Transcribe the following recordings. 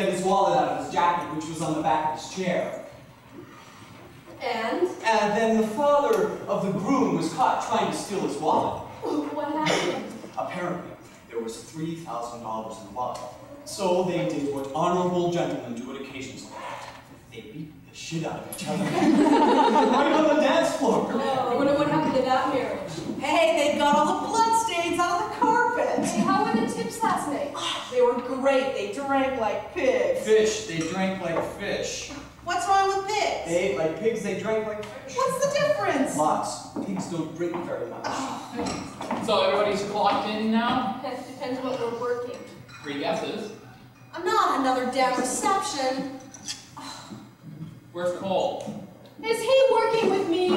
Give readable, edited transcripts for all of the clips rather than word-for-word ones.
get his wallet out of his jacket, which was on the back of his chair. And then the father of the groom was caught trying to steal his wallet. What happened? Apparently, there was $3,000 in the wallet. So they did what honorable gentlemen do at occasions like that. They beat the shit out of each other. Right on the dance floor. I wonder what happened to that marriage. Hey, they got all the bloodstains on the carpet. Hey, how were the tips last night? They were great. They drank like pigs. Fish, they drank like fish. What's wrong with pigs? They ate like pigs, they drank like fish. What's the difference? Lots. Pigs don't drink very much. So everybody's clocked in now? Depends on what we're working. 3 guesses. I'm not another damn reception. Where's Cole? Is he working with me?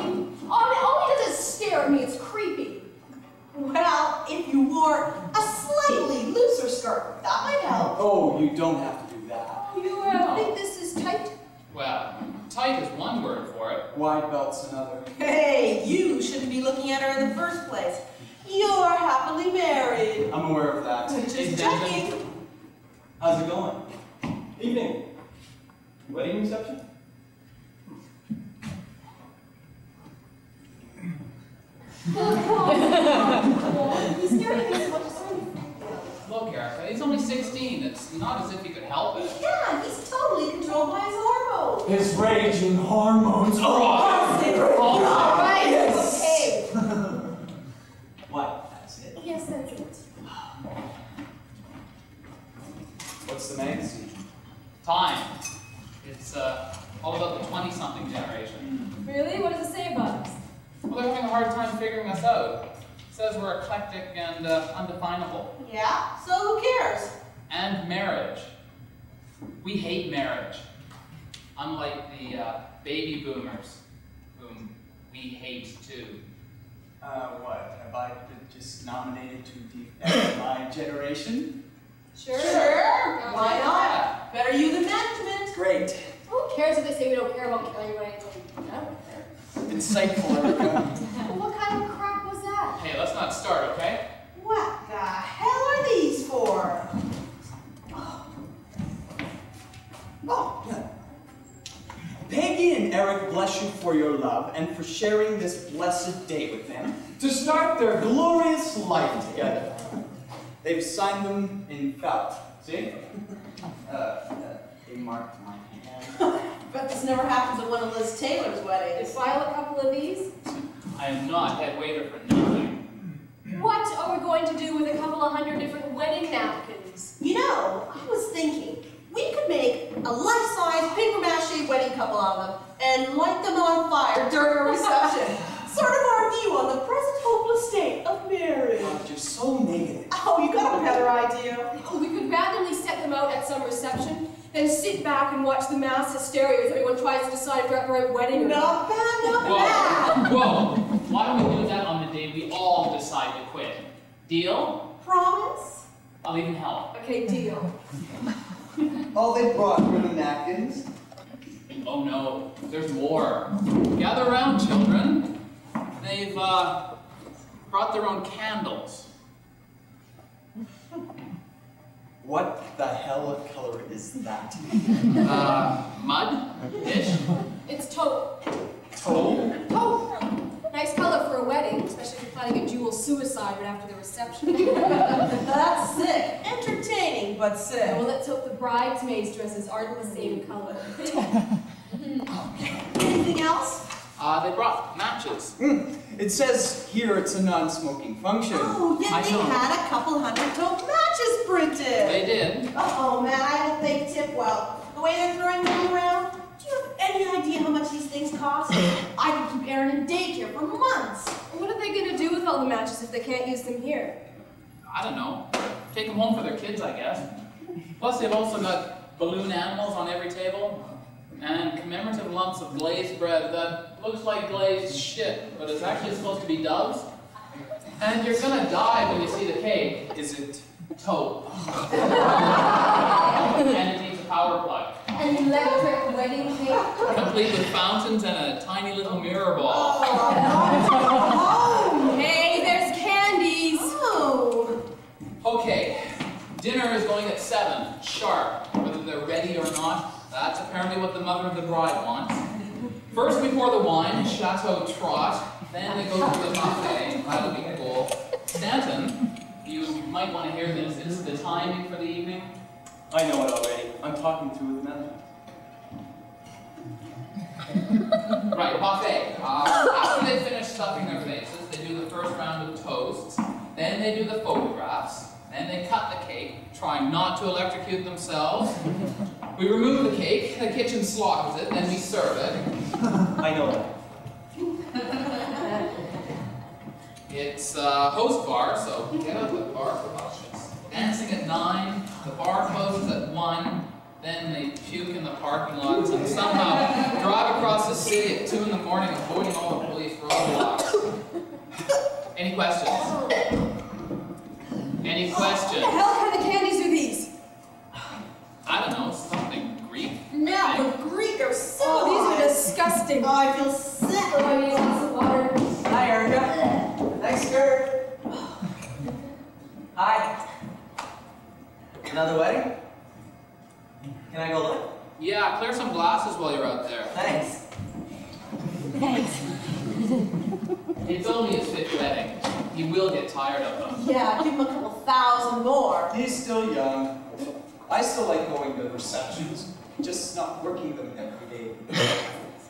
All he does is stare at me. It's creepy. Well, if you wore a slightly looser skirt, that might help. Oh, you don't have to do that. You think this is tight? Well, tight is one word for it. Wide belt's another. Hey, you shouldn't be looking at her in the first place. You're happily married. I'm aware of that. Just checking. How's it going? Evening. Wedding reception? He's staring at me so much. Look, Erica, he's only 16. It's not as if he could help it. Yeah, he's totally controlled by his hormones. His raging hormones. All right, yes. okay. What? That's it? Yes, that's it. What's the magazine? Time. It's all about the 20-something generation. Really? What does it say about us? Well, they're having a hard time figuring us out. It says we're eclectic and undefinable. Yeah, so who cares? And marriage. We hate marriage. Unlike the baby boomers, whom we hate too. What? Have I been just nominated to defend my generation? Sure. Why not? Better you than management. Great. Who cares if they say we don't care about killing anything? I don't care. Insightful, Erica. Well, what kind of crap was that? Hey, let's not start, okay? What the hell are these for? Oh, yeah. Peggy and Eric bless you for your love and for sharing this blessed day with them to start their glorious life together. They've signed them in felt. See? They marked my hand. Bet this never happens at one of Liz Taylor's They weddings. file a couple of these? I am not head waiter for nothing. What are we going to do with a couple of 100 different wedding napkins? You know, I was thinking, we could make a life-size paper-mache wedding couple out of them and light them on fire during a reception. Sort of our view on the present hopeless state of marriage. God, you're so negative. Oh, you got a better idea. We could randomly set them out at some reception, then sit back and watch the mass hysteria as everyone tries to decide if they're at the right wedding or Not bad, not Whoa, bad. whoa! Why don't we do that on the day we all decide to quit? Deal? Promise? I'll even help. Okay, deal. All they brought were the napkins. Oh no, there's more. Gather around, children. They've brought their own candles. What the hell of color is that? Mud-ish? It's taupe. Taupe? Taupe! Nice color for a wedding, especially if you're planning a dual suicide right after the reception. That's sick. Entertaining, but sick. Well, let's hope the bridesmaids' dresses aren't the same color. Anything else? They brought matches. It says here it's a non-smoking function. Oh, yeah, I they know. had a couple 100 taupe matches printed. They did. Oh man, I hope they tip well. The way they're throwing them around, do you have any idea how much these things cost? I could keep Aaron in daycare for months. What are they going to do with all the matches if they can't use them here? I don't know. Take them home for their kids, I guess. Plus, they've also got balloon animals on every table. And commemorative lumps of glazed bread that looks like glazed shit, but it's actually supposed to be doves. And you're gonna die when you see the cake. Is it? Taupe. And it needs a power plug. An electric wedding cake? Complete with fountains and a tiny little mirror ball. Oh, Hey, there's candies! oh. Okay, dinner is going at 7, sharp. Whether they're ready or not. That's apparently what the mother of the bride wants. First we pour the wine, Chateau Trot, then they go to the buffet. That'll be cool. Stanton, you might want to hear this. It's the timing for the evening. I know it already. I'm talking through with management. Right, buffet. After they finish stuffing their faces, they do the first round of toasts, then they do the photographs, then they cut the cake, trying not to electrocute themselves. We remove the cake, the kitchen slaughters it, then we serve it. I know that. It's a host bar, so get up with bar precautions. Dancing at 9, the bar closes at 1, then they puke in the parking lots and somehow drive across the city at 2 in the morning, avoiding all the police roadblocks. Any questions? Any questions? What the hell kind of candies are these? I don't know, something Greek. Now, the Greek are so Oh, these hot. are disgusting. Oh, I feel sick. Oh, I need lots of water. Hi, Erica. Nice skirt. Hi. Another wedding? Can I go look? Yeah, clear some glasses while you're out there. Thanks. Thanks. It's only his 5th wedding. He will get tired of them. Yeah, give him a couple thousand more. He's still young. I still like going to receptions, just not working them every day.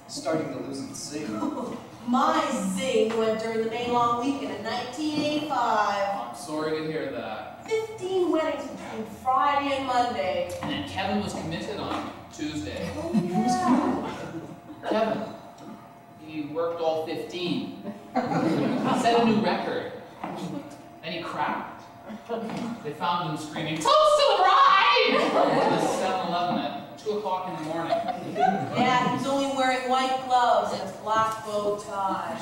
Starting to lose its zing. My zing went during the May long weekend in 1985. I'm sorry to hear that. 15 weddings between Friday and Monday. And then Kevin was committed on Tuesday. Oh, yeah. Kevin, he worked all 15. Set a new record. Then he cracked. They found him screaming, "Toast to the bride!" at the 7-Eleven at 2 o'clock in the morning. Yeah, he was only wearing white gloves and a black bow tie.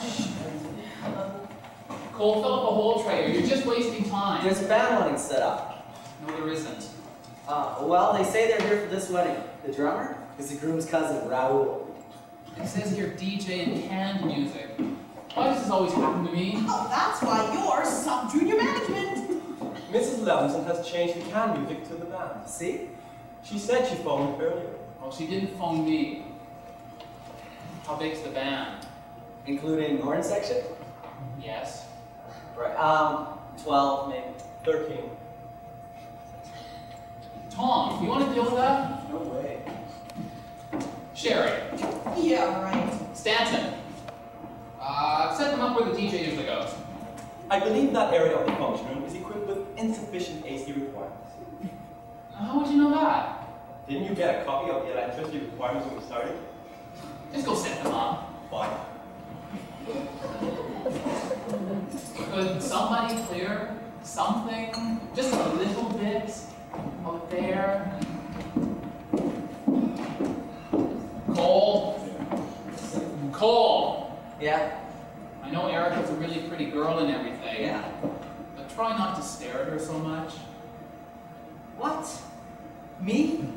Cole, fill up a whole tray, or you're just wasting time. There's a band wedding set up. No, there isn't. Well, they say they're here for this wedding. The drummer is the groom's cousin, Raoul. It says here DJ and canned music. Why does this always happen to me? Oh, that's why you're sub-junior management. Mrs. Levinson has changed the can music to the band. See? She said she phoned earlier. Well, she didn't phone me. How big's the band? Including horn section? Yes. Right. 12, maybe. 13. Tom, you want to deal with that? No way. Sherry. Yeah, right. Stanton. Set them up where the DJ usually goes. I believe that area of the function room is equipped with insufficient AC requirements. How would you know that? Didn't you get a copy of the electricity requirements when we started? Just go set them up. Fine. Could somebody clear something, just a little bit, out there? Cole? Cole! Yeah? I know Erica's a really pretty girl and everything. Yeah. But try not to stare at her so much. What? Me?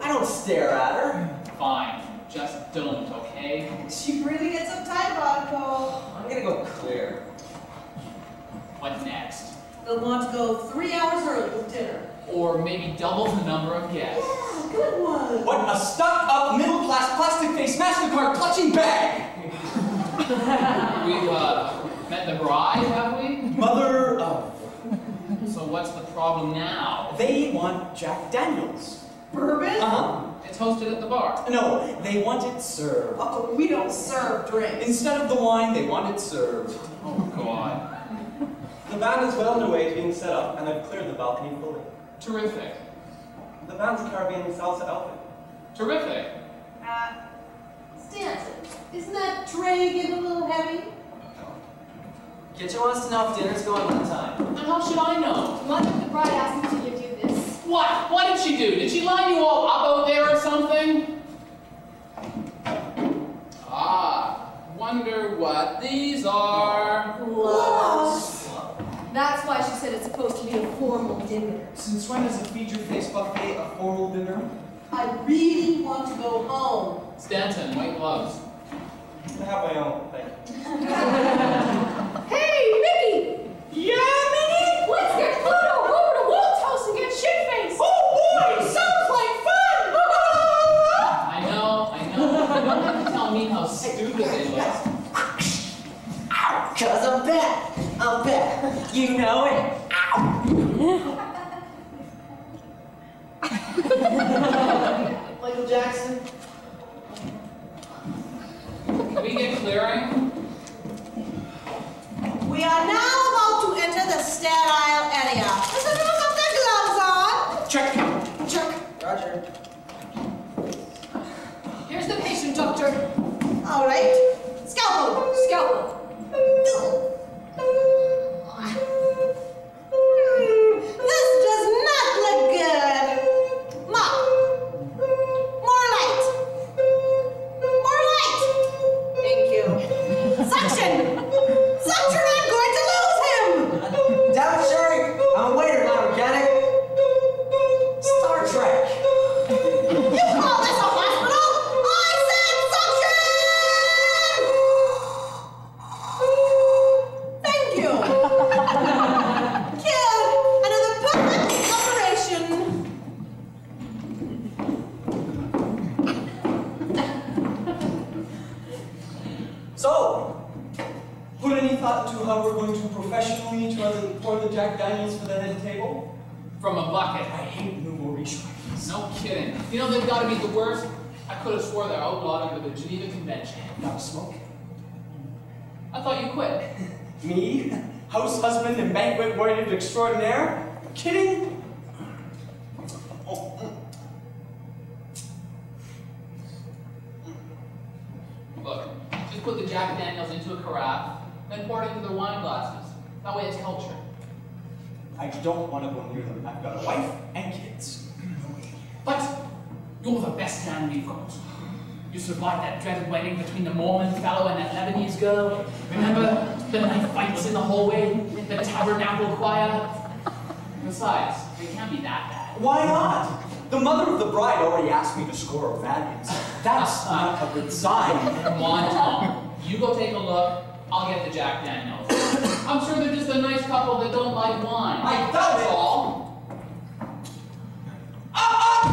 I don't stare at her. Fine. Just don't, okay? She really gets uptight about it, Cole. I'm gonna go clear. What next? They'll want to go 3 hours early with dinner. Or maybe double the number of guests. Yeah, good one. What a stuck-up, middle-class, plastic-faced MasterCard clutching bag! We've met the bride, have we? Mother of. So what's the problem now? They want Jack Daniels. Bourbon? Uh-huh. It's hosted at the bar. No, they want it served. Oh, we don't serve drinks. Instead of the wine, they want it served. Oh, God. The band is well underway to being set up, and I've cleared the balcony fully. Terrific. The band's Caribbean salsa outfit. Terrific. Stanton, isn't that tray getting a little heavy? Kitchen wants to know if dinner's going on time. And how should I know? Mother of the bride asked me to give you this. What? What did she do? Did she line you all up out there or something? Ah, wonder what these are. Gloves. That's why she said it's supposed to be a formal dinner. Since when is a feature-faced buffet a formal dinner? I really want to go home. Stanton, white gloves. I have my own, thank you. Hey, Mickey! Yeah, Minnie? Let's get Pluto over to Walt's house and get shit-faced! Oh boy, sounds don't have to tell me how stupid they look. Cause I'm back. You know it. Michael Jackson. Can we get clearing? We are now about to enter the sterile area. Does everyone got their gloves on? Check. Roger. Here's the patient, doctor. All right. Scalpel. This does not look good. Mop. More light. Thank you. Suction. I'm going to lose him. Damn it, Sherry. I'm a waiter, not a mechanic. Star Trek. You call this a hospital? I said suction! Thank you. Kid, another perfect operation. So, put any thought into how we're going to professionally try to pour the Jack Daniels for the head table? From a bucket. I hate nouveau riche. No kidding. You know they've got to be the worst? I could have swore they're outlawed under the Geneva Convention. Gotta smoke. I thought you quit. Me? House husband and banquet warrior extraordinaire? Kidding? Look, just put the Jack Daniels into a carafe, then pour it into their wine glasses. That way it's cultured. I don't want to go near them. I've got a wife and kids. But you're the best man we've got. You survived that dreaded wedding between the Mormon fellow and that Lebanese girl. Remember the knife fights in the hallway, the tabernacle choir? Besides, it can't be that bad. Why not? The mother of the bride already asked me to score a valiance. That's not a good sign. Come on, Tom. You go take a look. I'll get the Jack Daniels. I'm sure they're just a nice couple that don't like wine. That's all.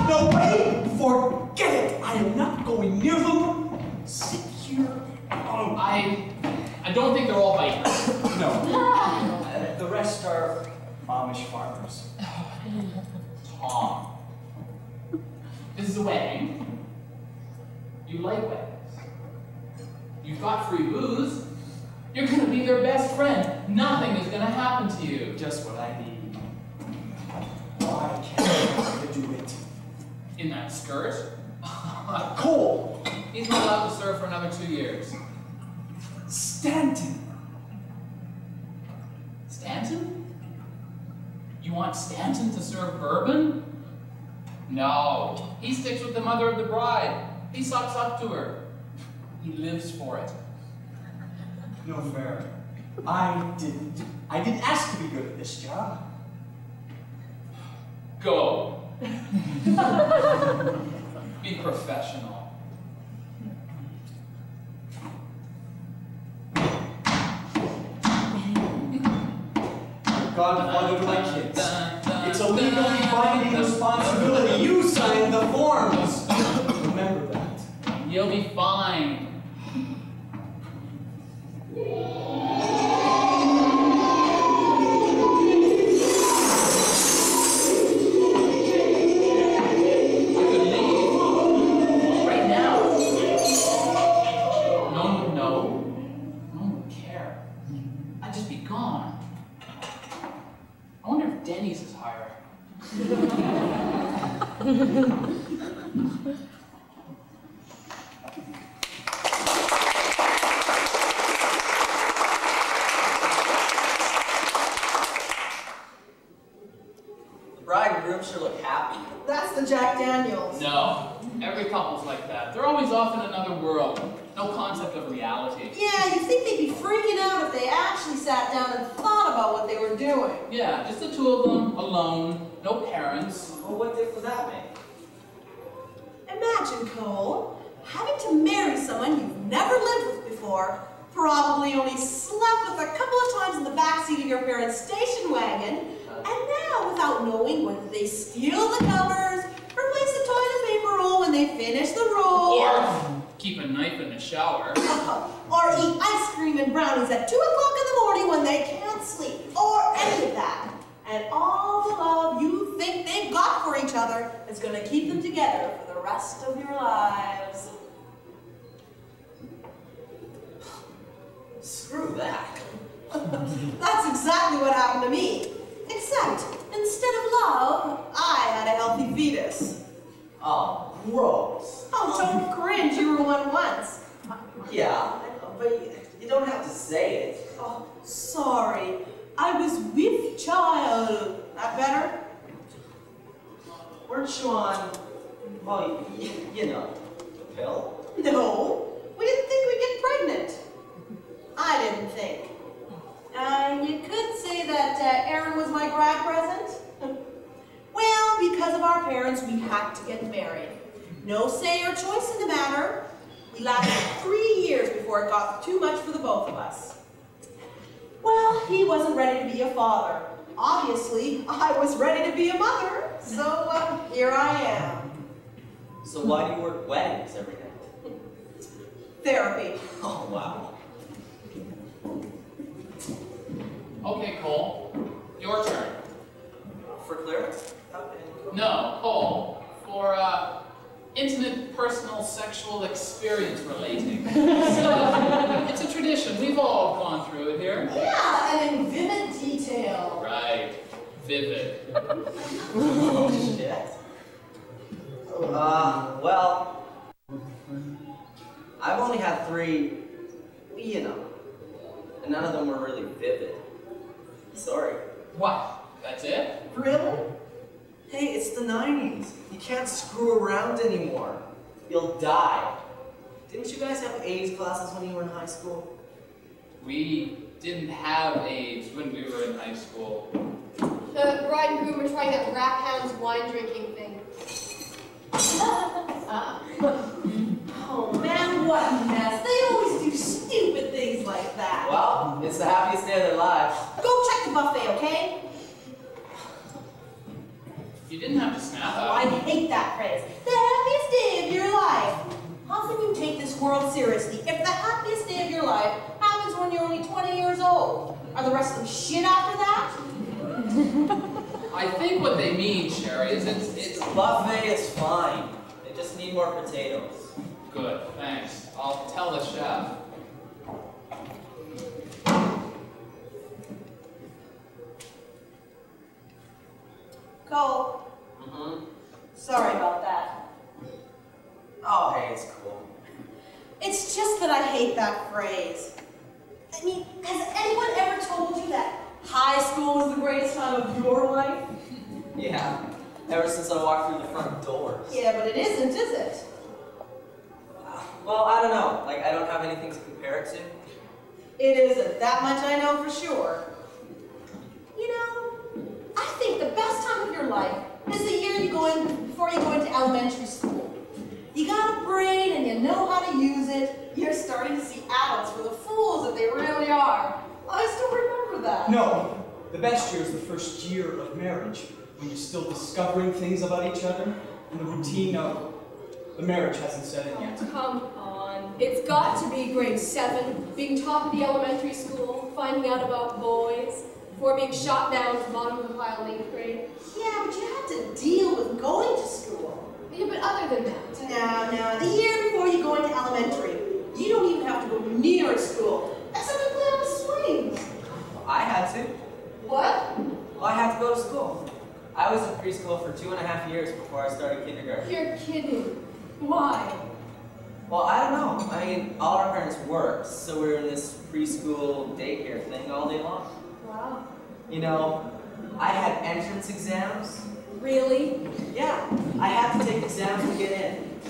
No way! Forget it! I am not going near them. Sit here. Oh. I don't think they're all bikers. No. The rest are Amish farmers. Tom. This is a wedding. You like weddings. You've got free booze. You're gonna be their best friend. Nothing is gonna happen to you. Just what I need. Why can't I do it? In that skirt? Cole! He's not allowed to serve for another 2 years. Stanton! Stanton? You want Stanton to serve bourbon? No. He sticks with the mother of the bride. He sucks up to her. He lives for it. No fair. I didn't ask to be good at this job. Go. Be professional. Godfather to my kids. It's a legally binding responsibility. You signed the forms. Remember that. You'll be fine. Denny's is hiring. The bride and groom sure look happy. That's the Jack Daniels. No, every couple's like that. They're always off in another world. No concept of reality. Yeah, you'd think they'd be freaking out if they actually sat down and thought about what they were doing. Yeah, just the two of them, alone, no parents. Well, what difference does that make? Imagine, Cole, having to marry someone you've never lived with before, probably only slept with a couple of times in the backseat of your parents' station wagon, and now, without knowing whether they steal the covers, replace the toilet paper roll when they finish the roll, Or keep a knife in the shower. Or eat ice cream and brownies at 2 o'clock in the morning when they can't sleep. Or any of that. And all the love you think they've got for each other is going to keep them together for the rest of your lives. Screw that. That's exactly what happened to me. Except, instead of love, I had a healthy fetus. Oh, gross. Oh, don't cringe, you were one once. Yeah, but you don't have to say it. Oh, sorry. I was with child. That better? Weren't you on, well, you know, the pill? No, we didn't think we'd get pregnant. I didn't think. You could say that Aaron was my grad present. Well, because of our parents, we had to get married. No say or choice in the matter. We lasted 3 years before it got too much for the both of us. Well, he wasn't ready to be a father. Obviously, I was ready to be a mother. So, here I am. So why do you work weddings every night? Therapy. Oh, wow. Okay, Cole, your turn. For Clara? No, Cole, for intimate, personal, sexual experience relating. So, it's a tradition. We've all gone through it here. Yeah, and in vivid detail. Right. Vivid. Oh, shit. Well, I've only had 3, you know, and none of them were really vivid. Sorry. What? That's it? Really? Hey, it's the 90s. You can't screw around anymore. You'll die. Didn't you guys have AIDS classes when you were in high school? We didn't have AIDS when we were in high school. The bride and groom were trying that rat hounds wine drinking thing. Oh man, what a mess. They always do stupid things like that. Well, it's the happiest day of their lives. Go check the buffet, okay? You didn't have to snap Oh, I out. hate that phrase. The happiest day of your life. How can you take this world seriously if the happiest day of your life happens when you're only 20 years old? Are the rest of them shit after that? I think what they mean, Sherry, is it's Buffet is fine. They just need more potatoes. good. Thanks. I'll tell the chef. Cole, sorry about that. Oh, hey, it's cool. It's just that I hate that phrase. I mean, has anyone ever told you that high school was the greatest time of your life? Yeah, ever since I walked through the front doors. Yeah, but it isn't, is it? Well, I don't know. Like, I don't have anything to compare it to. It isn't. That much I know for sure. You know, I think the best time of your life is the year before you go into elementary school. You got a brain and you know how to use it. You're starting to see adults for the fools that they really are. I still remember that. No, the best year is the first year of marriage, when you're still discovering things about each other, and the routine of the marriage hasn't set in yet. Come on. It's got to be grade 7, being top of the elementary school, finding out about boys, before being shot down to the bottom of the pile in 8th grade. Yeah, but you have to deal with going to school. Yeah, but other than that. No, the year before you go into elementary, you don't even have to go near school, except to play on the swings. I had to. What? Well, I had to go to school. I was in preschool for 2.5 years before I started kindergarten. You're kidding. Why? Well, I don't know. I mean, all our parents worked, so we were in this preschool daycare thing all day long. Wow. You know, I had entrance exams. Really? Yeah, I had to take exams to get in.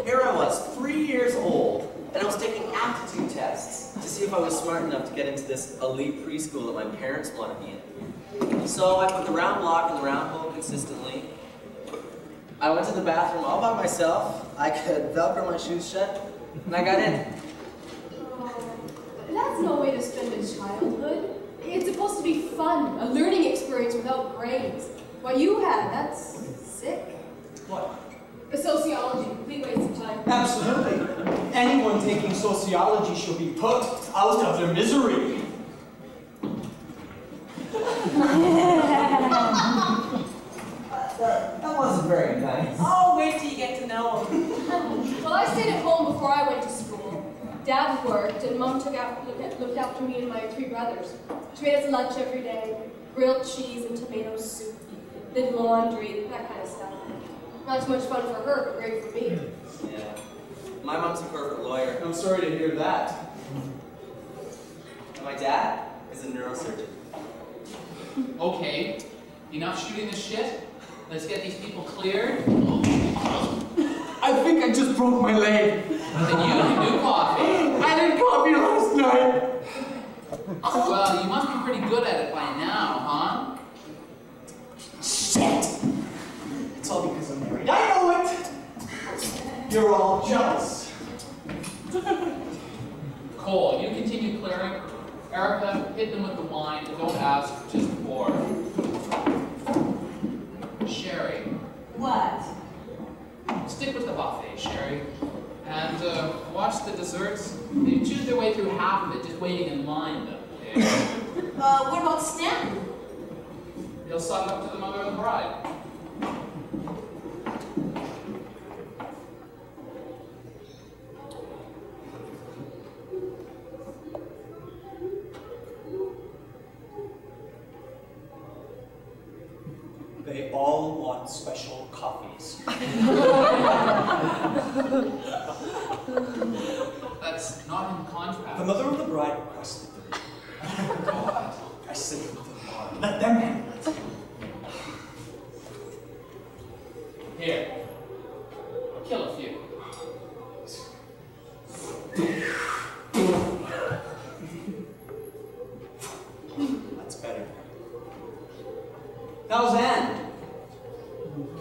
Here I was, 3 years old, and I was taking aptitude tests to see if I was smart enough to get into this elite preschool that my parents wanted me in. So I put the round block in the round hole consistently. I went to the bathroom all by myself. I could Velcro my shoes shut, and I got in. Oh, that's no way to spend a childhood. It's supposed to be fun, a learning experience without grades. What you had, that's sick. What? The sociology, complete waste of time. Absolutely. taking sociology shall be put out of their misery. That wasn't very nice. Oh, wait till you get to know him. Well, I stayed at home before I went to school. Dad worked, and Mom looked after me and my 3 brothers. She made us lunch every day, grilled cheese and tomato soup, did laundry, that kind of stuff. Not too much fun for her, but great for me. Yeah. My mom's a corporate lawyer. I'm sorry to hear that. And my dad is a neurosurgeon. Okay, enough shooting the shit. Let's get these people cleared. I think I just broke my leg. Then you can do coffee. I did coffee last night. Well, you must be pretty good at it by now, huh? Shit! It's all because I'm married. I know it! You're all jealous. Cole, you continue clearing. Erica, hit them with the wine and don't ask, just pour. Sherry, What? stick with the buffet, Sherry. And watch the desserts. They chew their way through half of it just waiting in line, though. What about Stanton? He'll suck up to the mother of the bride. They all want special coffees. That's not in contract. The mother of the bride requested the God. I said to the Lord, let them handle it. Here. Kill a few. That's better. How's Anne?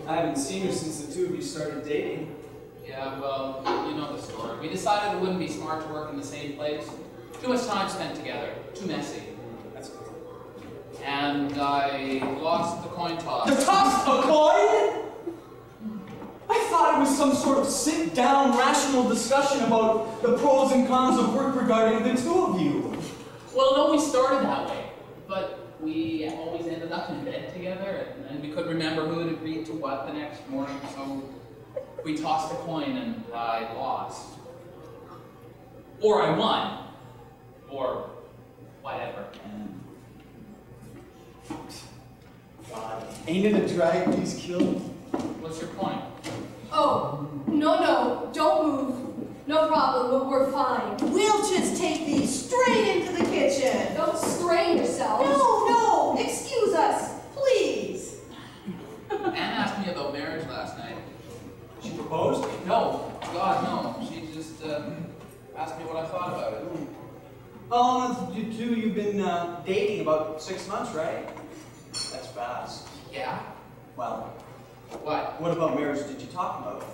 I haven't seen her since the two of you started dating. Yeah, well, you know the story. We decided it wouldn't be smart to work in the same place. Too much time spent together. Too messy. That's good. And I lost the coin toss. You tossed a coin? I thought it was some sort of sit-down, rational discussion about the pros and cons of work regarding the two of you. Well, no, we started that way. But we always ended up in bed together, and we couldn't remember who had agreed to what the next morning, so we tossed a coin and I lost. Or I won. Or whatever. God, ain't it a drag these killed? What's your point? Oh, no, don't move. No problem, but we're fine. We'll just take these straight into the kitchen. Don't strain yourselves. No, excuse us, please. Anne asked me about marriage last night. She proposed? No, God, no. She just asked me what I thought about it. You've been dating about 6 months, right? That's fast. Yeah? Well, What? about marriage did you talk about?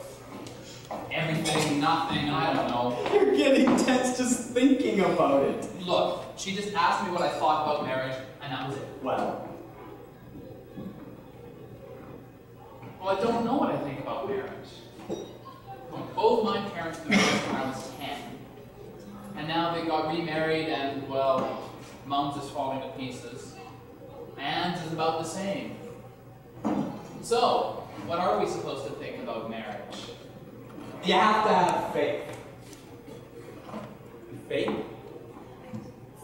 Everything, nothing, I don't know. You're getting tense just thinking about it. Look, she just asked me what I thought about marriage, and that was it. Well, Well, I don't know what I think about marriage. Both my parents divorced when I was 10. And now they got remarried and, well, Mom's is falling to pieces. Anne's is about the same. So, what are we supposed to think about marriage? you have to have faith. Faith?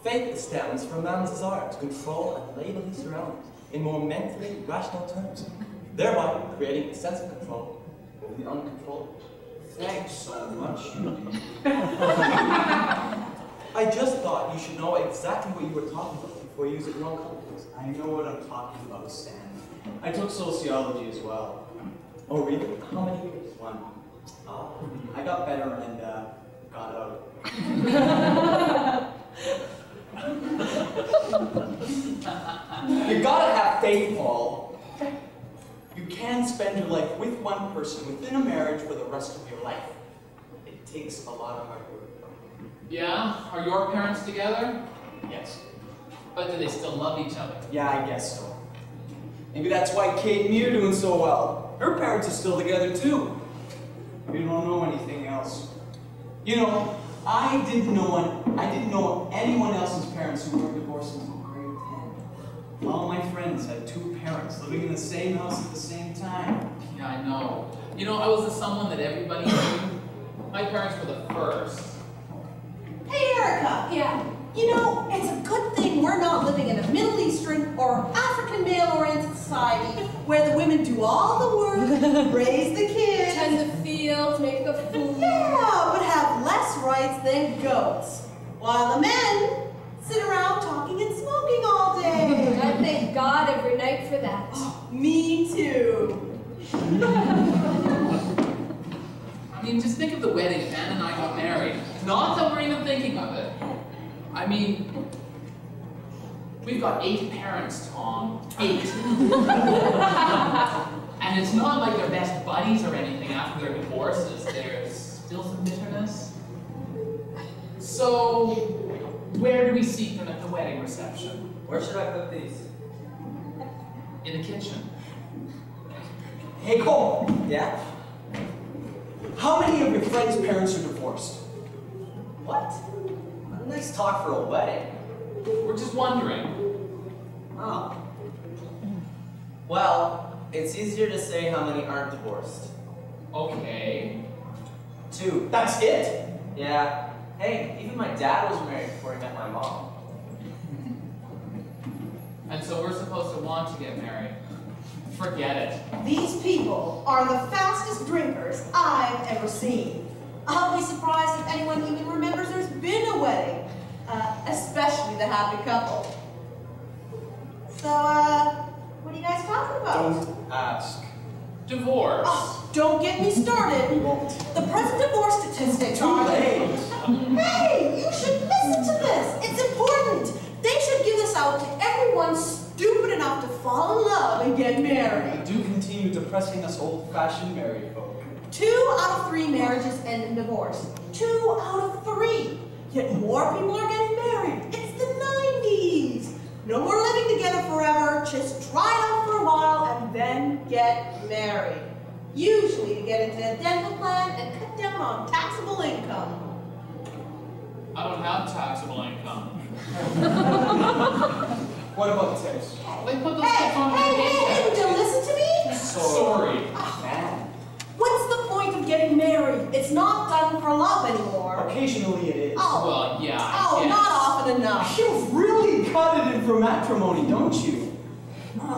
Faith stands for man's desire to control and label his surroundings in more mentally rational terms, thereby creating a sense of control over the uncontrollable. Thanks so much. I just thought you should know exactly what you were talking about before you use it in your own context. I know what I'm talking about, Stan. I took sociology as well. Oh, really? How many years? 1. Ah. I got better and got out. You gotta have faith, Paul. You can spend your life with one person within a marriage for the rest of your life. It takes a lot of hard work. Yeah? Are your parents together? Yes. But do they still love each other? Yeah, I guess so. Maybe that's why Kate and me are doing so well. Her parents are still together too. We don't know anything else. You know, I didn't know anyone else's parents who weren't divorced until grade 10. All my friends had two parents living in the same house at the same time. Yeah, I know. You know, I was the someone that everybody knew. My parents were the first. Hey, Erica. Yeah. You know, it's a good thing we're not living in a Middle Eastern or African male-oriented society where the women do all the work, raise the kids, Tend the fields, make the food. yeah, but have less rights than goats, while the men sit around talking and smoking all day. I thank God every night for that. Oh, me too. I mean, just think of the wedding if Anne and I got married. Not that we're even thinking of it. I mean, we've got 8 parents, Tom. 8. And it's not like they're best buddies or anything after their divorces. There's still some bitterness. So, where do we seat them at the wedding reception? Where should I put these? In the kitchen. Hey, Cole, Yeah? how many of your friends' parents are divorced? What? Nice talk for a wedding. We're just wondering. Oh. Well, it's easier to say how many aren't divorced. Okay. 2. That's it? Yeah. Hey, even my dad was married before he met my mom. And so we're supposed to want to get married. Forget it. These people are the fastest drinkers I've ever seen. I'll be surprised if anyone even remembers there's been a wedding, especially the happy couple. So, what are you guys talking about? Don't ask. Divorce. Oh, don't get me started. We won't. The present divorce statistics Too are... late. Hey, you should listen to this. It's important. They should give this out to everyone stupid enough to fall in love and get married. Do continue depressing us old-fashioned married folk. 2 out of 3 marriages end in divorce. 2 out of 3. Yet more people are getting married. It's the 90s. No more living together forever. Just try it out for a while and then get married. Usually to get into a dental plan and cut down on taxable income. I don't have taxable income. What about tips? They put those Hey, tips on my hey, paycheck. would you listen to me? Sorry. Man. What's the point of getting married? It's not done for love anymore. Occasionally it is. Oh, Well, yeah, I oh, guess. not often enough. You really cut it in for matrimony, don't you?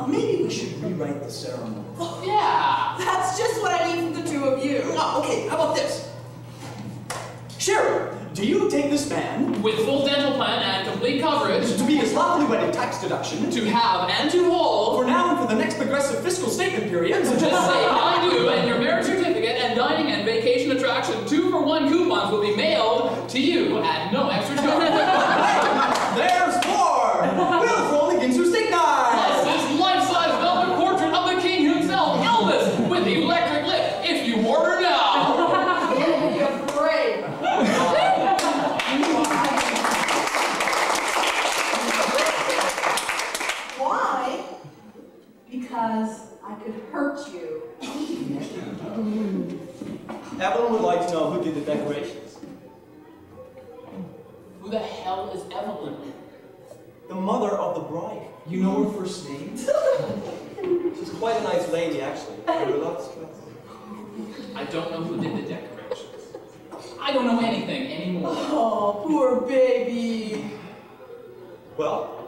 Maybe we should rewrite the ceremony. Yeah. That's just what I need from the 2 of you. Oh, okay, how about this? Sherry, do you take this man With full dental plan and complete coverage, to be his lawfully wedded tax deduction to have and to hold, for now and for the next progressive fiscal statement period? just say I do, and your marriage certificate and dining and vacation attraction 2-for-1 coupons will be mailed to you at no extra charge. There's more! We'll roll the Ginsu steak knife! Plus this life-size velvet portrait of the king himself, Elvis, with electric lift, if you order now. You're brave. Why? Because I could hurt you. Evelyn would like to know who did the decorations. Who the hell is Evelyn? The mother of the bride. You know her first name? She's quite a nice lady, actually. I don't know who did the decorations. I don't know anything anymore. Oh, poor baby. Well,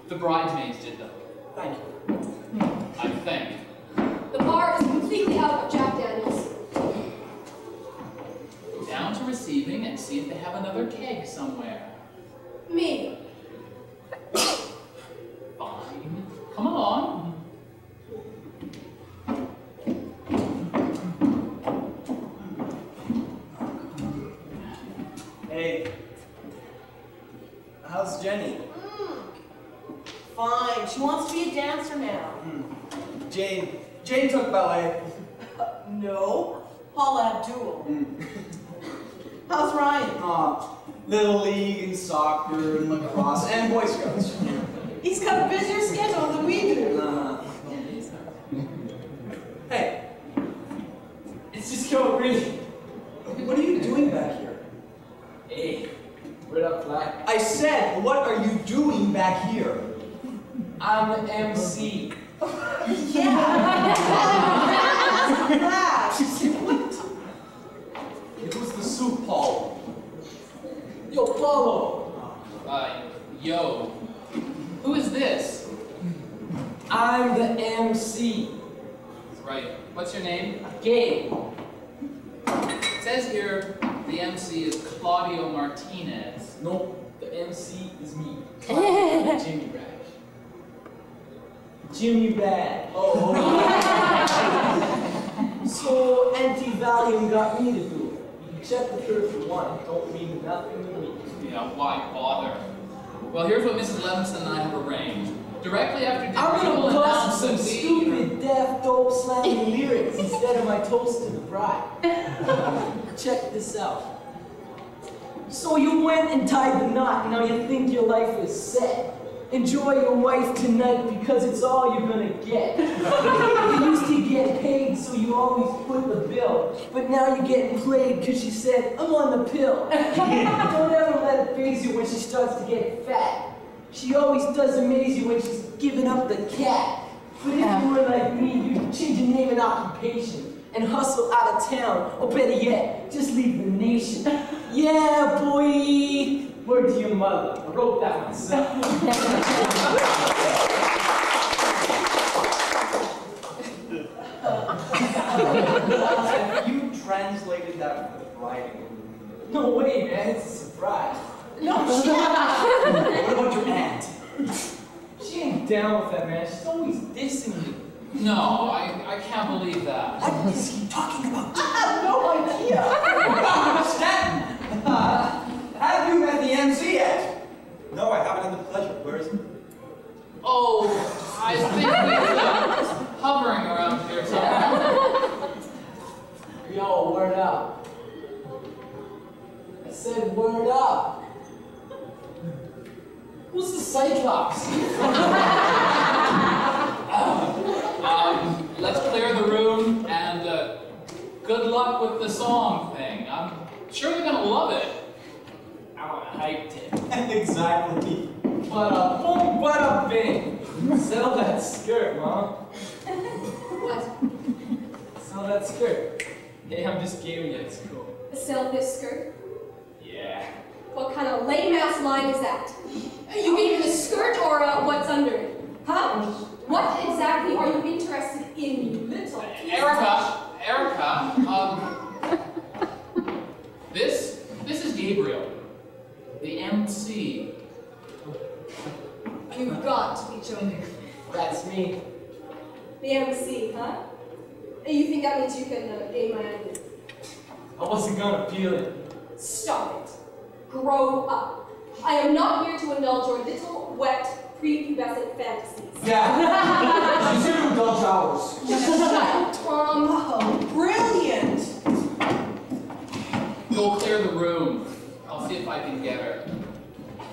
The bridesmaids did them, thank you. I think. The bar is completely out of Jack Daniels. Down to receiving and see if they have another keg somewhere. Me. Fine. Come along. Hey, how's Jenny? Fine. She wants to be a dancer now. Jane took ballet. No. Paula Abdul. How's Ryan? Little league and soccer and lacrosse and Boy Scouts. He's got a busier schedule than we do. Hey, it's just Let's go, really. What are you doing back here? Hey, what up, Fly? I said, what are you doing back here? I'm the MC. Yeah. Who's the soup, Paul? Yo, Paulo. Yo. Who is this? I'm the MC. Right. What's your name? Gabe. It says here the MC is Claudio Martinez. Nope, the MC is me. Jimmy Rash. Jimmy Bad. Oh. So, anti-Valium got me to do it. You check the curve for one, don't mean nothing to me. Yeah, why bother? Well, here's what Mrs. Levinson and I have arranged. Directly after dinner, I'm we will gonna announce bust some that we... stupid, deaf, dope, slamming lyrics instead of my toast to the bride. Check this out. So you went and tied the knot, and now you think your life is set. Enjoy your wife tonight because it's all you're gonna get. You used to get paid, so you always put the bill. But now you're getting played because she said, I'm on the pill. Don't ever let it faze you when she starts to get fat. She always does amaze you when she's giving up the cat. But if you were like me, you'd change your name and occupation and hustle out of town, or better yet, just leave the nation. Yeah, boy! Word to your mother. I wrote that myself. You translated that with writing. No way, man. It's a surprise. No shit. What about your aunt? She ain't down with that, man. She's always dissing me. No, I can't believe that. What is he talking about? I have no idea. Stanton! Have you met the MC yet? No, I haven't had the pleasure. Where is he? Oh, I think he's hovering around here somewhere. Yo, word up. I said word up. Who's the Cyclops? Let's clear the room and good luck with the song thing. I'm sure they're gonna love it. I'm hyped it. Exactly. But boom, but a bing. Sell that skirt, Mom. What? Sell that skirt. Hey, I'm just giving you it's cool. Sell this skirt? Yeah. What kind of lame-ass line is that? You gave me the skirt or what's under it? Huh? What exactly are you interested in, you little piece? Erica, this is Gabriel, the MC. You've got to be joking. That's me. The MC, huh? And you think that means you can gain my identity? I wasn't gonna peel it. Stop it. Grow up. I am not here to indulge your little, wet, prepubescent fantasies. Yeah. She's here to indulge ours. Shut up, Tom. Oh, brilliant. Go clear the room. I'll see if I can get her.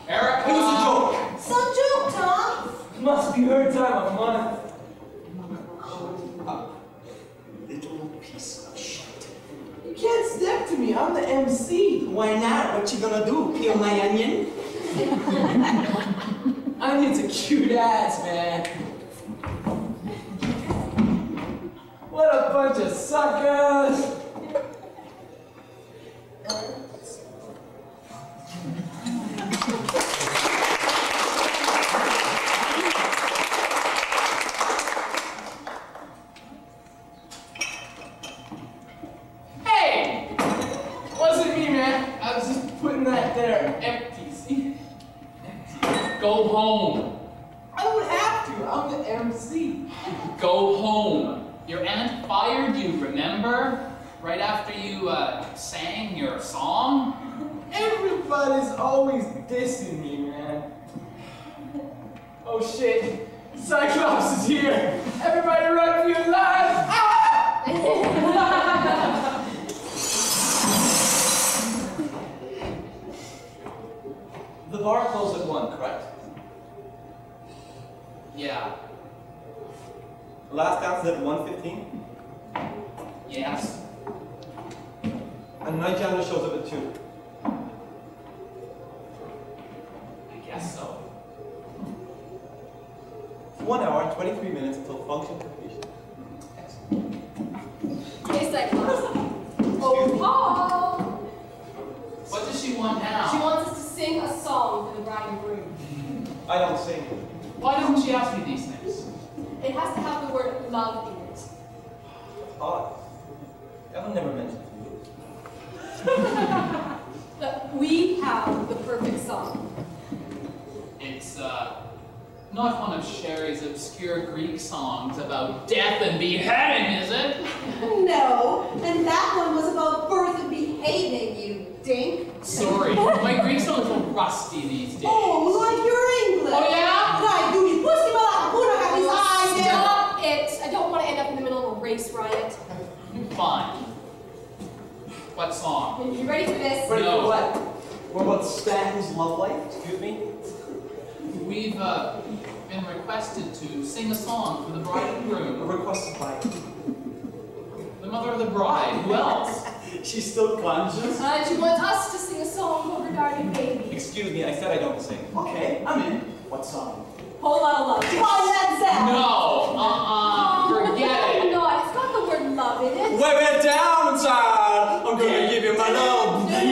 Erica! It was a joke. Some joke, Tom. Must be her time of month. Little piece of shit. You can't step to me. I'm the MC. Why not? What you gonna do? Peel my onion? Onion's a cute ass, man. What a bunch of suckers. Hey! Wasn't me, man. I was just putting that there empty, see? Go home. I don't have to. I'm the MC. Go home. Your aunt fired you, remember? Right after you sang your song? Everybody's always dissing me, man. Oh shit. Cyclops is here. Everybody run for your lives. Ah! The bar closed at 1, correct? Yeah. The last dance is at 1:15? Yes. And night janitor shows up at 2. I guess so. 1 hour and 23 minutes until function completion. Excellent. Hey, Cyclops. Oh, Paul! What does she want now? She wants us to sing a song for the bride and groom. I don't sing. Why don't she ask me these things? It has to have the word love in it. Odd. I've never mentioned it to you. Look, we have the perfect song. It's, not one of Sherry's obscure Greek songs about death and beheading, is it? No, and that one was about birth and behaving, you dink. Sorry, my Greek's a little rusty these days. Oh, like your English. Oh, yeah? Right, do you pussy Melathopoulous have his eyes there? Stop it! I don't want to end up in the middle of a race riot. Fine. What song? You ready for this? Ready No. for what? What about Stanton's Love Life? Excuse me? We've, been requested to sing a song for the bride and groom. Requested by The mother of the bride. Who else? She's still conscious? She wants us to sing a song for her darling baby. Excuse me, I said I don't sing. Okay, I'm in. What song? Whole lot of love. Come on, Led Zeppelin. No, forget it. No, it's got the word love in it. Way down, child. I'm gonna give you my love. I'm gonna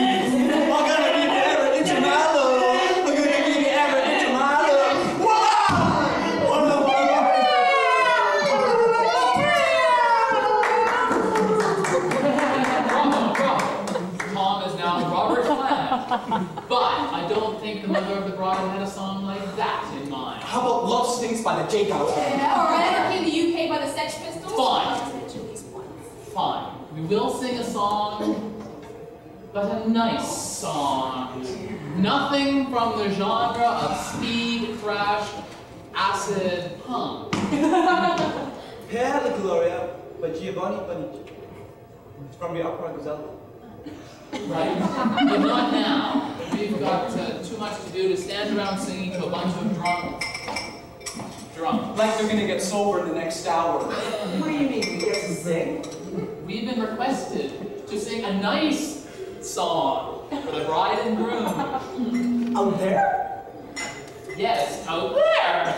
give you every inch of my love. I'm gonna give you every inch of my love. Bravo. Tom is now Robert Plant. But I don't think the mother of the bride had a song like that in mind. How about Love Stinks by the J House? Yeah, or Anarchy in the UK by the Sex Pistols. Fine. Let's mention these ones. Fine. We will sing a song, but a nice song. Nothing from the genre of speed, thrash, acid, punk. Perla Gloria by Giovanni Bonici. It's from the opera Gazelle. Right? But not now. We've got too much to do to stand around singing to a bunch of drunk. Like they're gonna get sober in the next hour. What do you mean, we get to sing? We've been requested to sing a nice song for the bride and groom. Out there? Yes, out there.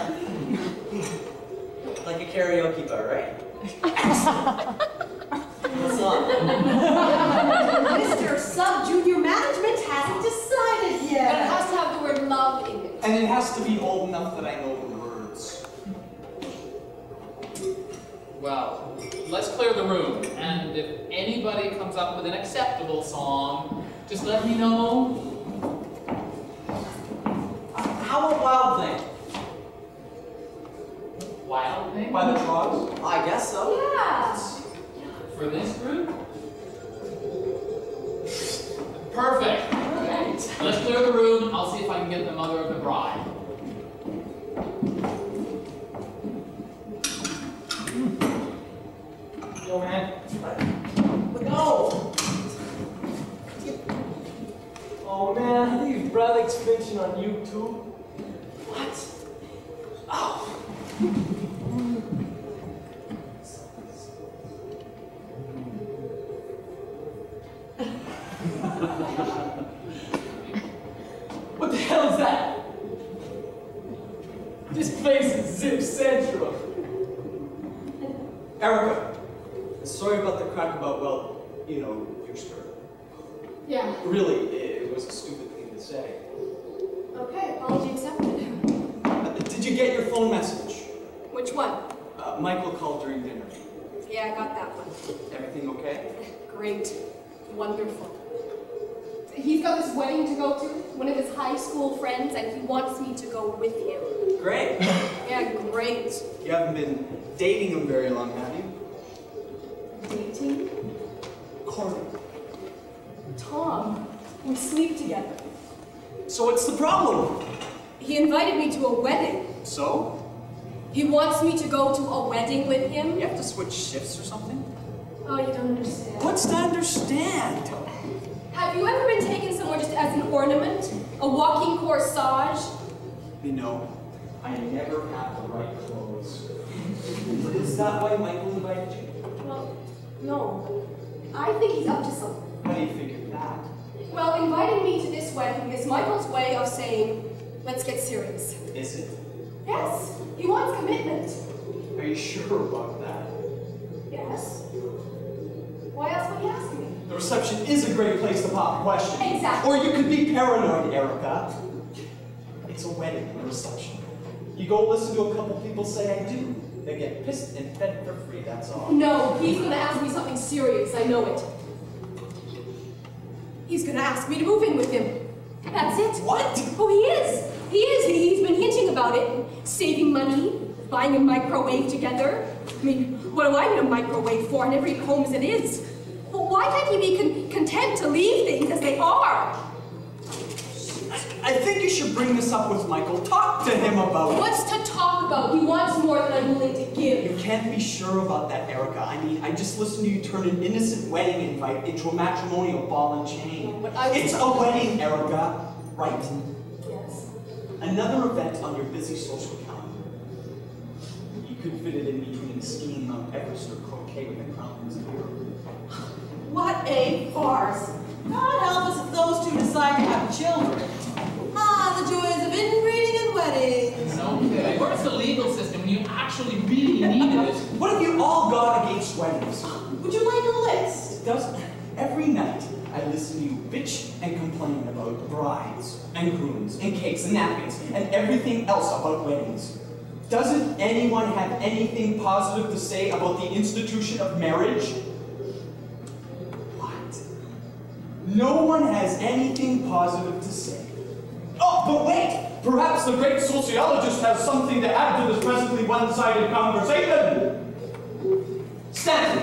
Like a karaoke bar, right? What's on? Mr. Sub-Junior Management hasn't decided But it yet. has to have the word love in it. And it has to be old enough that I know the words. Well, let's clear the room, and if anybody comes up with an acceptable song, just let me know. How about Wild Thing? Wild Thing? By the Frogs? I guess so. Yeah. For this group? Perfect. Let's clear the room. I'll see if I can get the mother of the bride. Yo, man. No! Oh, man, I think his brother's finishing on YouTube. What? Oh. What the hell is that? This place is Zip Central. Erica, sorry about the crack about, well, you know, your skirt. Yeah. Really, it was a stupid thing to say. Okay, apology accepted. Did you get your phone message? Which one? Michael called during dinner. Yeah, I got that one. Everything okay? Great. Wonderful. He's got this wedding to go to, one of his high school friends, and he wants me to go with him. Great. Yeah, great. You haven't been dating him very long, have you? Dating? Carl. Tom. We sleep together. So what's the problem? He invited me to a wedding. So? He wants me to go to a wedding with him. You have to switch shifts or something? Oh, you don't understand. What's to understand? Have you ever been taken somewhere just as an ornament? A walking corsage? You know, I never have the right clothes. Is that why Michael invited you? Well, no. I think he's up to something. How do you figure that? Well, inviting me to this wedding is Michael's way of saying, let's get serious. Is it? Yes, he wants commitment. Are you sure about that? Yes. Why else would he ask me? The reception is a great place to pop a question. Exactly. Or you could be paranoid, Erica. It's a wedding and a reception. You go listen to a couple people say I do. They get pissed and fed for free, that's all. No, he's gonna ask me something serious, I know it. He's gonna ask me to move in with him. That's it. What? Oh, he is. He is. He's been hinting about it. Saving money, buying a microwave together. I mean, what do I need a microwave for in every home as it is? Well, why can't he be content to leave things as they are? I think you should bring this up with Michael. Talk to him about it. What's to talk about? He wants more than I'm willing to give. You can't be sure about that, Erica. I mean, I just listened to you turn an innocent wedding invite into a matrimonial ball and chain. But It's a wedding, Erica. Right? Yes. Another event on your busy social calendar. You could fit it in between skiing Mount Everest or croquet with a conference bureau. What a farce. God help us if those two decide to have children. Ah, the joys of inbreeding and weddings. Okay. Where's the legal system when you actually really needed it? What have you all got against weddings? Would you like a list? Doesn't every night I listen to you bitch and complain about brides and grooms and cakes and napkins and everything else about weddings. Doesn't anyone have anything positive to say about the institution of marriage? What? No one has anything positive to say. Oh, but wait! Perhaps the great sociologist has something to add to this presently one-sided conversation. Stanton!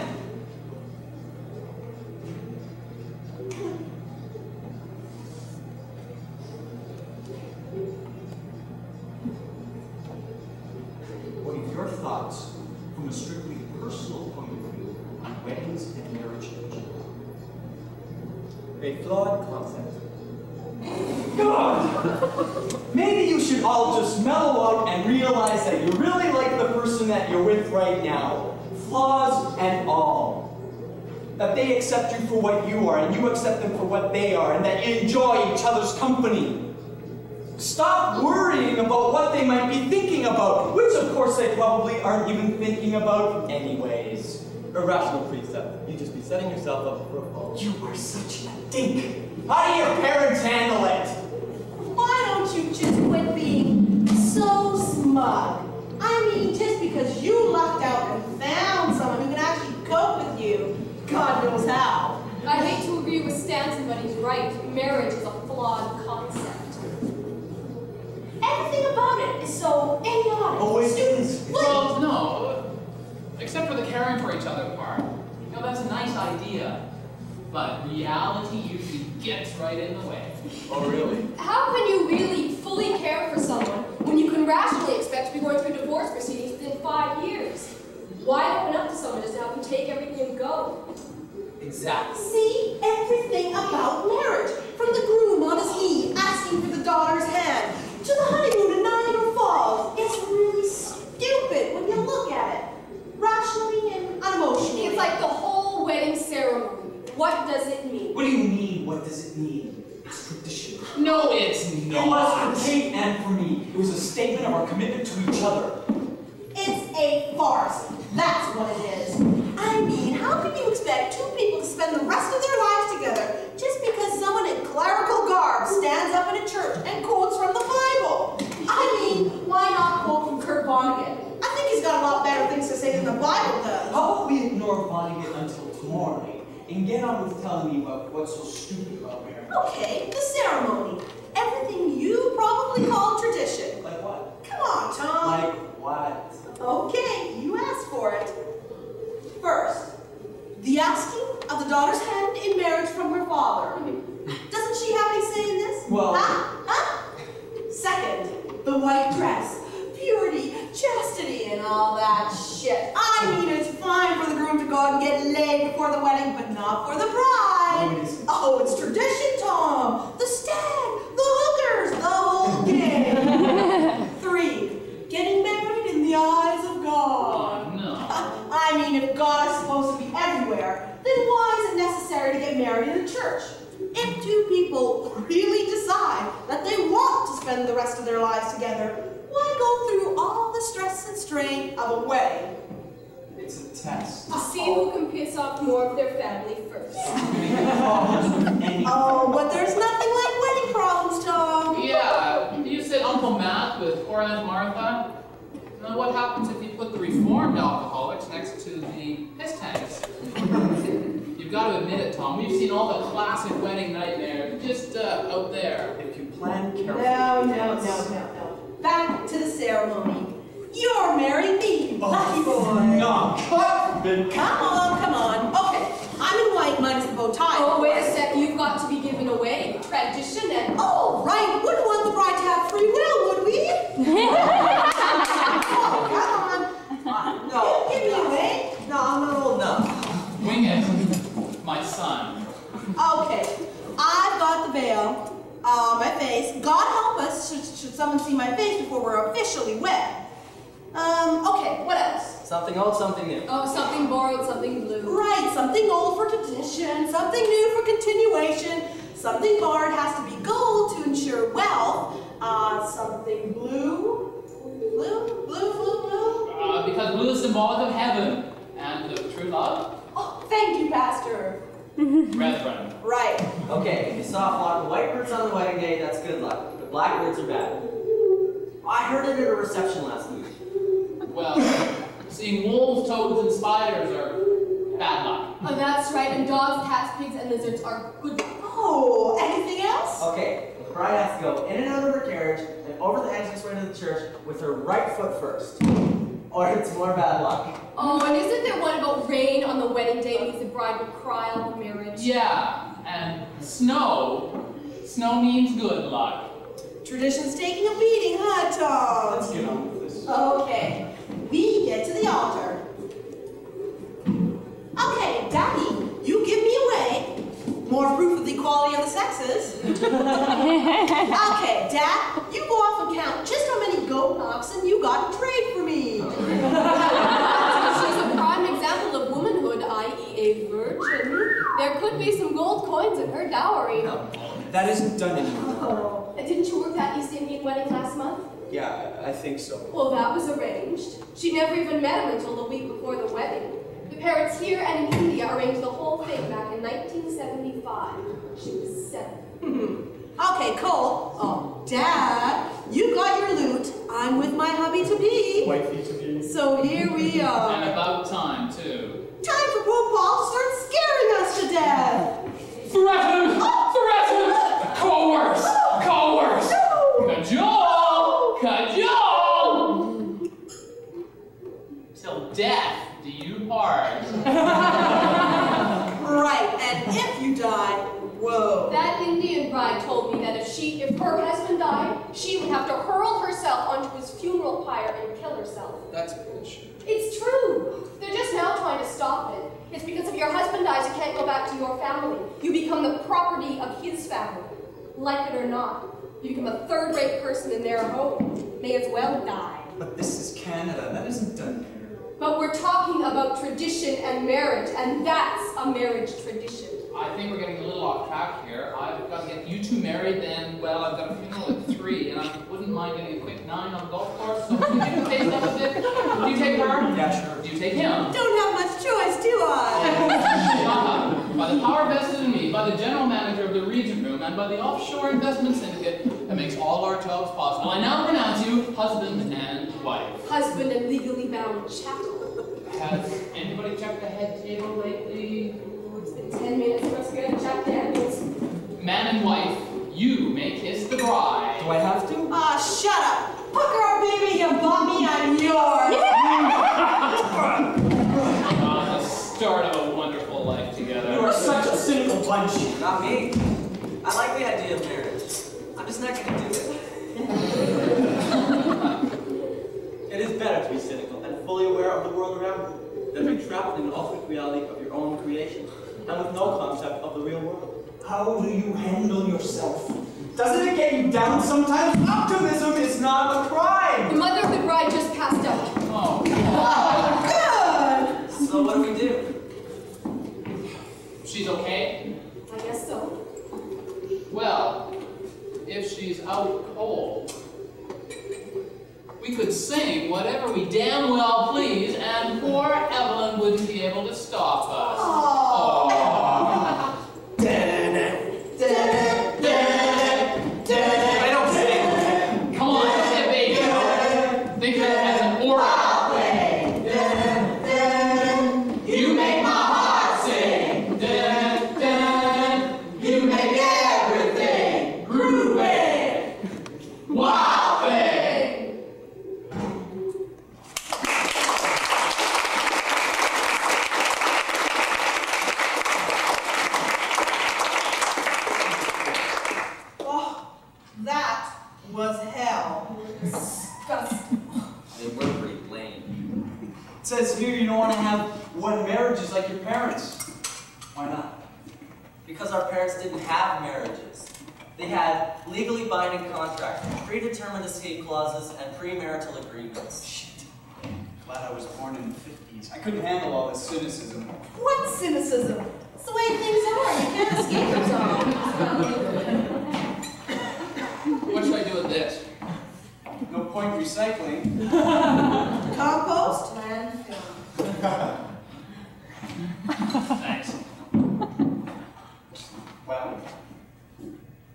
What are your thoughts from a strictly personal point of view on weddings and marriage in general? A flawed concept. God! Maybe you should all just mellow out and realize that you really like the person that you're with right now. Flaws and all. That they accept you for what you are, and you accept them for what they are, and that you enjoy each other's company. Stop worrying about what they might be thinking about, which of course they probably aren't even thinking about anyways. Irrational precept. You'd just be setting yourself up for a fall. You are such a dink. How do your parents handle it? Why don't you just quit being so smug? I mean, just because you lucked out and found someone who can actually cope with you, God knows how. I hate to agree with Stanton, but he's right. Marriage is a flawed concept. Everything about it is so idiotic. Oh, it is. Well, no. Except for the caring for each other part. You know, that's a nice idea. But reality usually gets right in the way. Oh, really? How can you really fully care for someone when you can rationally expect to be going through divorce proceedings within 5 years? Why open up to someone just to help you take everything and go? Exactly. See, everything about marriage, from the groom on his knee asking for the daughter's hand, to the honeymoon in Niagara Falls, it's really stupid when you look at it, rationally and unemotionally. It's like the whole wedding ceremony. What does it mean? What do you mean, what does it mean? It's tradition. No, it's It not. was for Kate and for me. It was a statement of our commitment to each other. It's a farce. That's what it is. I mean, how can you expect two people to spend the rest of their lives together just because someone in clerical garb stands up in a church and quotes from the Bible? I mean, why not quote from Kurt Vonnegut? I think he's got a lot better things to say than the Bible does. How about we ignore Vonnegut until tomorrow night and get on with telling me about what's so stupid about marriage? Okay, the ceremony. Everything you probably call tradition. Like what? Come on, Tom. Like what? Okay, you asked for it. First, the asking of the daughter's hand in marriage from her father. Doesn't she have any say in this? Well- Huh? Second, the white dress. Purity, chastity, and all that shit. I mean, it's fine for the groom to go out and get laid before the wedding, but not for the bride. No, it isn't. Oh, it's tradition, Tom. The stag, the hookers, the whole game. 3, getting married in the eyes of God. Oh, no. I mean, if God is supposed to be everywhere, then why is it get married in a church. If two people really decide that they want to spend the rest of their lives together, why go through all the stress and strain of a wedding? It's a test. To see who can piss off more of their family first. Oh, but there's nothing like wedding problems, Tom. Yeah, you said Uncle Matt with poor Aunt Martha. Now what happens if you put the reformed alcoholics next to the piss tanks? You've got to admit it, Tom. We've seen all the classic wedding nightmares just out there. If you plan carefully. No. Back to the ceremony. You're marrying me, lucky boy. No, cut! Come on. Okay, I'm in white minus the bow tie. Oh, wait a sec. You've got to be given away. Tradition and... Oh, right. Wouldn't want the bride to have free will, would we? Oh, come on. No. Give me away. No, I'm not old enough. Wyness, my son. Okay, I've got the veil on my face. God help us should someone see my face before we're officially wed. Okay, what else? Something old, something new. Oh, something borrowed, something blue. Right, something old for tradition, something new for continuation, something borrowed has to be gold to ensure wealth, something blue. Because blue is symbolic of heaven and of true love. Oh, thank you, Pastor. Brethren. Right. Okay, if you saw a flock of white birds on the wedding day, that's good luck. But black birds are bad. I heard it at a reception last week. Well, seeing wolves, toads, and spiders are bad luck. Oh, that's right. And dogs, cats, pigs, and lizards are good. Oh, anything else? Okay, the bride has to go in and out of her carriage and over the entranceway to the church with her right foot first. Or it's more bad luck. Oh, and isn't there one about rain on the wedding day means the bride would cry on the marriage? Yeah, and snow. Snow means good luck. Tradition's taking a beating, huh, Tom? Let's get on with this. Okay, we get to the altar. Okay, Daddy, you give me away. More proof of the equality of the sexes. Okay, Dad, you go off and count just how many goat and oxen you got to trade for me. She's a prime example of womanhood, i.e. a virgin. There could be some gold coins in her dowry. No, that isn't done anymore. Oh. And didn't you work that East Indian wedding last month? Yeah, I think so. Well, that was arranged. She never even met him until the week before the wedding. The parents here and in India arranged the whole thing back in 1975. She was 7. Okay, Cole. Oh, Dad, you got your loot. I'm with my hubby-to-be. Wifey-to-be. So here we are. And about time, too. Time for poor Paul to start scaring us to death. Threaten! Threaten! Coerce! Coerce! Cajole! Cajole! Till death do you part. Right, and if you die, whoa. That Indian bride told me that if her husband died, she would have to hurl herself onto his funeral pyre and kill herself. That's bullshit. It's true. They're just now trying to stop it. It's because if your husband dies, you can't go back to your family. You become the property of his family. Like it or not, you become a third-rate person in their home. May as well die. But this is Canada. That isn't done here. But we're talking about tradition and marriage, and that's a marriage tradition. I think we're getting a little off track here. I've got to get you two married, then, well, I've got a funeral at 3, and I wouldn't mind getting a quick 9 on the golf course. So can you taste of it? Do you take her? Yeah, sure. Do you take him? Don't have much choice, do I? By the power vested in me, by the general manager of the Regent Room, and by the offshore investment syndicate that makes all our jobs possible, I now pronounce you husband and wife. Husband and legally bound chattel. Has anybody checked the head table lately? It's been 10 minutes for us to get Jack Daniels. Man and wife, you may kiss the bride. Do I have to? Ah, shut up. Hooker, baby, you bought me, I'm yours. The start of a wonderful life together. You are such a cynical bunch. Not me. I like the idea of marriage. I'm just not gonna do it. It is better to be cynical and fully aware of the world around you than to be trapped in an alternate reality of your own creation and with no concept of the real world. How do you handle yourself? Doesn't it get you down sometimes? Optimism is not a The crime! mother of the bride just passed out. Oh, Good. So what do we do? she's She's okay? I guess so. Well, if she's out cold, we could sing whatever we damn well please, and poor Evelyn wouldn't be able to stop us. Oh. I don't sing. Come on, hey, baby. Think of it as an order. You make my heart sing. Dun, dun. You make everything groovy. Wild thing. Oh, that was hell. Disgusting. They were pretty lame. It says here you don't want to have one marriages like your parents. Why not? Because our parents didn't have marriages. They had legally binding contracts, predetermined escape clauses, and premarital agreements. Shit. Glad I was born in the 50s. I couldn't handle all this cynicism. What cynicism? It's the way things are. You can't escape it, Tom. What should I do with this? No point recycling. Compost? Landfill. Thanks. Well,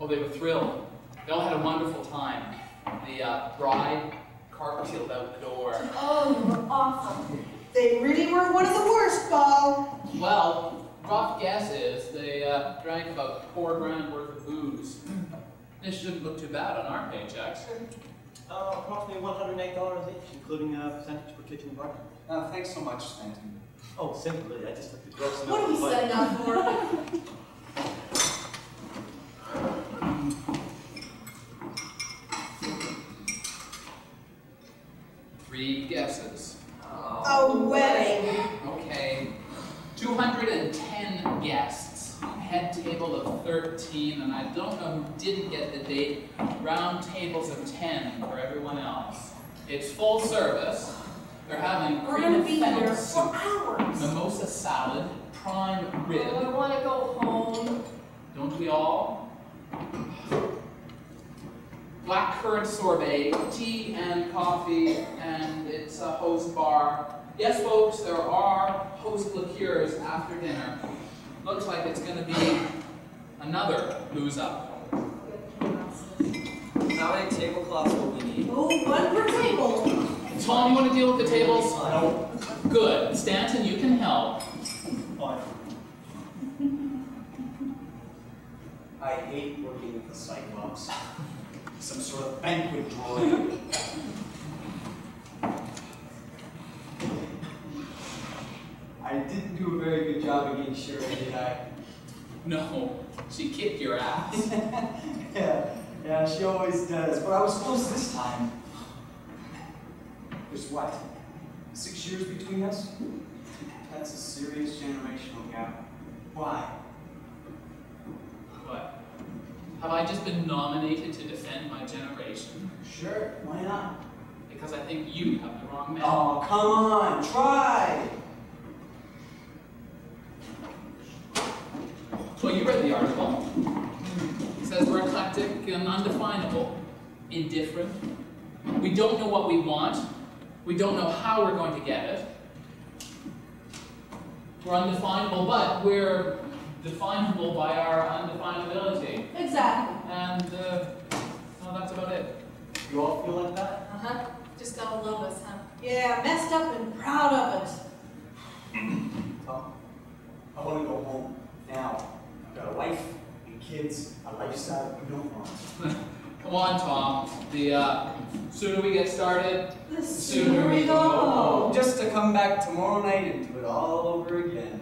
Oh, they were thrilled. They all had a wonderful time. The bride cartwheeled out the door. Oh, you were awful. They really were one of the worst, Paul. Well, rough guess is they drank about $4 grand worth of booze. This shouldn't look too bad on our paychecks. Approximately $108 each, including a percentage for kitchen and bar. thanks so much, Stanton. Oh, simply, I just took the gross What are we setting up for? 3 guesses. A wedding. Okay. 210 guests. Head table of 13, and I don't know who didn't get the date. Round tables of 10 for everyone else. It's full service. They're having We're gonna be fennel here soup, for hours. mimosa salad, prime Oh, I rib. want to go home. Don't we all? Blackcurrant sorbet, tea and coffee, and it's a host bar. Yes, folks, there are host liqueurs after dinner. Looks like it's going to be another booze up. How many tablecloths will we need? Oh, one per table. Tom, you want to deal with the tables? No. Good. Stanton, you can help. Fine. I hate working with the Cyclops. Some sort of banquet droid. I didn't do a very good job against Shirley, did I? No, she kicked your ass. Yeah, she always does. But I was close this time. There's what? 6 years between us? That's a serious generational gap. Why? What? Have I just been nominated to defend my generation? Sure, why not? Because I think you have the wrong man. Oh, come on, try! Well, you read the article. It says we're eclectic and undefinable, indifferent. We don't know what we want. We don't know how we're going to get it. We're undefinable, but we're definable by our undefinability. Exactly. And, well, that's about it. You all feel like that? Uh-huh. Just gotta love us, huh? Yeah, messed up and proud of it. Tom, I want to go home now. I've got a wife and kids, a lifestyle you don't want. Come on, Tom. The sooner we get started, The sooner we go home. Just to come back tomorrow night and do it all over again.